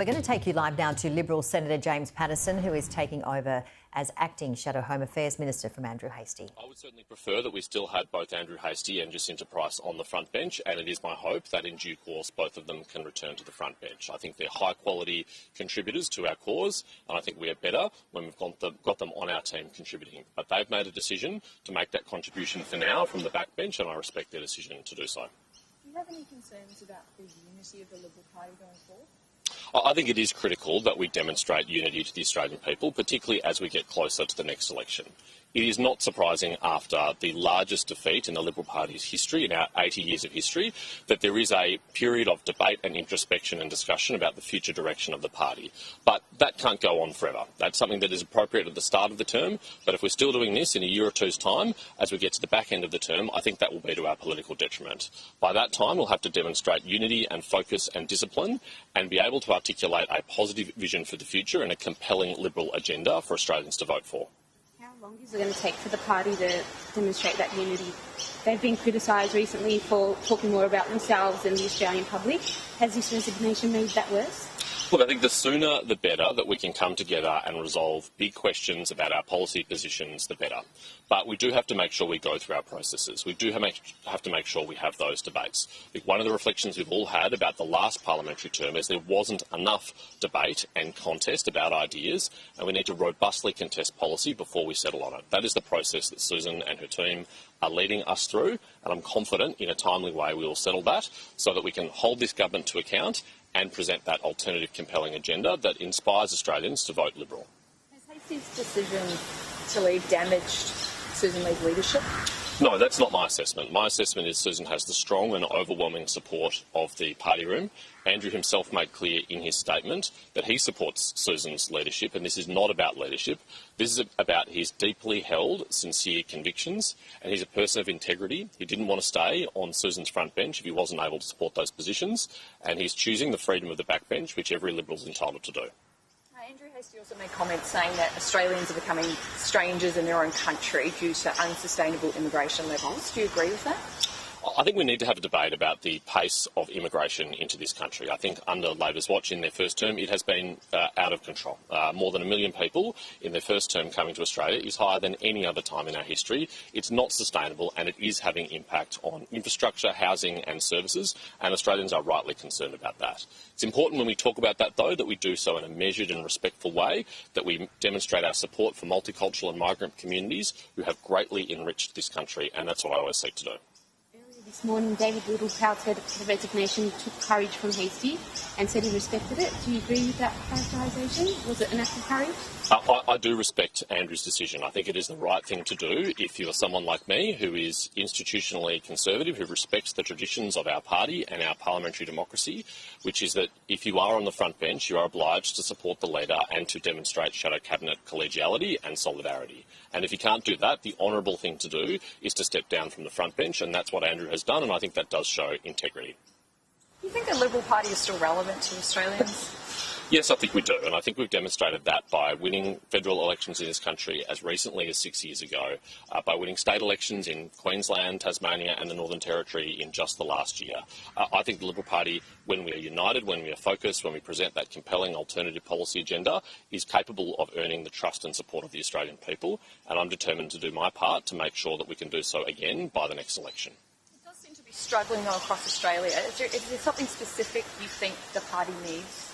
We're going to take you live now to Liberal Senator James Paterson, who is taking over as acting Shadow Home Affairs Minister from Andrew Hastie. I would certainly prefer that we still had both Andrew Hastie and Jacinta on the front bench, and it is my hope that in due course both of them can return to the front bench. I think they're high-quality contributors to our cause, and I think we are better when we've got them on our team contributing. But they've made a decision to make that contribution for now from the backbench, and I respect their decision to do so. Do you have any concerns about the unity of the Liberal Party going forward? I think it is critical that we demonstrate unity to the Australian people, particularly as we get closer to the next election. It is not surprising after the largest defeat in the Liberal Party's history, in our 80 years of history, that there is a period of debate and introspection and discussion about the future direction of the party. But that can't go on forever. That's something that is appropriate at the start of the term, but if we're still doing this in a year or two's time, as we get to the back end of the term, I think that will be to our political detriment. By that time, we'll have to demonstrate unity and focus and discipline and be able to articulate a positive vision for the future and a compelling Liberal agenda for Australians to vote for. How long is it going to take for the party to demonstrate that unity? They've been criticised recently for talking more about themselves than the Australian public. Has this resignation made that worse? Look, I think the sooner the better that we can come together and resolve big questions about our policy positions, the better. But we do have to make sure we go through our processes. We do have to make sure we have those debates. I think one of the reflections we've all had about the last parliamentary term is there wasn't enough debate and contest about ideas, and we need to robustly contest policy before we settle on it. That is the process that Susan and her team are leading us through, and I'm confident in a timely way we will settle that so that we can hold this government to account and present that alternative compelling agenda that inspires Australians to vote Liberal. Has Hastie's decision to leave damaged Susan Lee's leadership? No, that's not my assessment. My assessment is Susan has the strong and overwhelming support of the party room. Andrew himself made clear in his statement that he supports Susan's leadership, and this is not about leadership. This is about his deeply held, sincere convictions, and he's a person of integrity. He didn't want to stay on Susan's front bench if he wasn't able to support those positions, and he's choosing the freedom of the backbench, which every Liberal is entitled to do. Andrew Hastie also made comments saying that Australians are becoming strangers in their own country due to unsustainable immigration levels. Do you agree with that? I think we need to have a debate about the pace of immigration into this country. I think under Labor's watch in their first term, it has been out of control. More than 1 million people in their first term coming to Australia is higher than any other time in our history. It's not sustainable, and it is having impact on infrastructure, housing and services, and Australians are rightly concerned about that. It's important when we talk about that, though, that we do so in a measured and respectful way, that we demonstrate our support for multicultural and migrant communities who have greatly enriched this country, and that's what I always seek to do. This morning, David Little's said the resignation took courage from Hastie and said he respected it. Do you agree with that characterisation? Was it an act of courage? I do respect Andrew's decision. I think it is the right thing to do if you are someone like me who is institutionally conservative, who respects the traditions of our party and our parliamentary democracy, which is that if you are on the front bench, you are obliged to support the leader and to demonstrate shadow cabinet collegiality and solidarity. And if you can't do that, the honourable thing to do is to step down from the front bench, and that's what Andrew has done, and I think that does show integrity. Do you think the Liberal Party is still relevant to Australians? Yes, I think we do, and I think we've demonstrated that by winning federal elections in this country as recently as 6 years ago, by winning state elections in Queensland, Tasmania and the Northern Territory in just the last year. I think the Liberal Party, when we are united, when we are focused, when we present that compelling alternative policy agenda, is capable of earning the trust and support of the Australian people, and I'm determined to do my part to make sure that we can do so again by the next election. It does seem to be struggling though across Australia. Is there something specific you think the party needs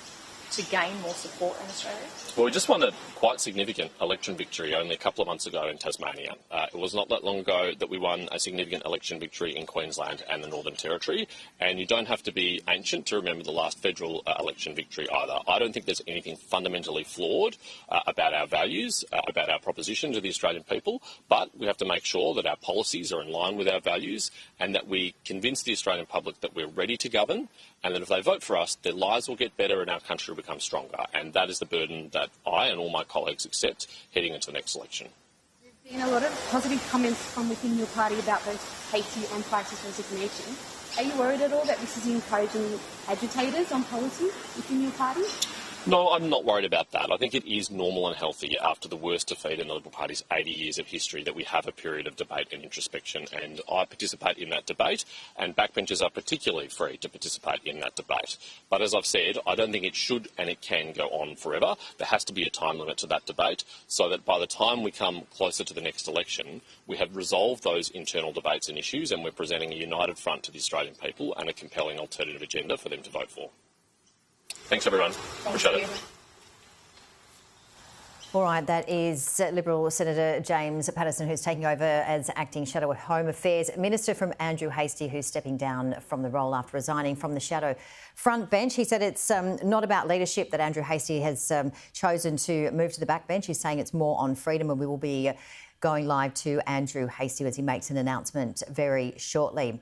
to gain more support in Australia? Well, we just won a quite significant election victory only a couple of months ago in Tasmania. It was not that long ago that we won a significant election victory in Queensland and the Northern Territory, and you don't have to be ancient to remember the last federal election victory either. I don't think there's anything fundamentally flawed about our values, about our proposition to the Australian people, but we have to make sure that our policies are in line with our values and that we convince the Australian public that we're ready to govern, and that if they vote for us, their lives will get better and our country will become stronger. And that is the burden that I and all my colleagues accept heading into the next election. There's been a lot of positive comments from within your party about both Hastie and Price's resignation. Are you worried at all that this is encouraging agitators on policy within your party? No, I'm not worried about that. I think it is normal and healthy after the worst defeat in the Liberal Party's 80 years of history that we have a period of debate and introspection, and I participate in that debate, and backbenchers are particularly free to participate in that debate. But as I've said, I don't think it should and it can go on forever. There has to be a time limit to that debate so that by the time we come closer to the next election, we have resolved those internal debates and issues, and we're presenting a united front to the Australian people and a compelling alternative agenda for them to vote for. Thanks, everyone. Appreciate it. All right, that is Liberal Senator James Paterson, who's taking over as acting Shadow Home Affairs Minister from Andrew Hastie, who's stepping down from the role after resigning from the Shadow front bench. He said it's not about leadership that Andrew Hastie has chosen to move to the backbench. He's saying it's more on freedom, and we will be going live to Andrew Hastie as he makes an announcement very shortly.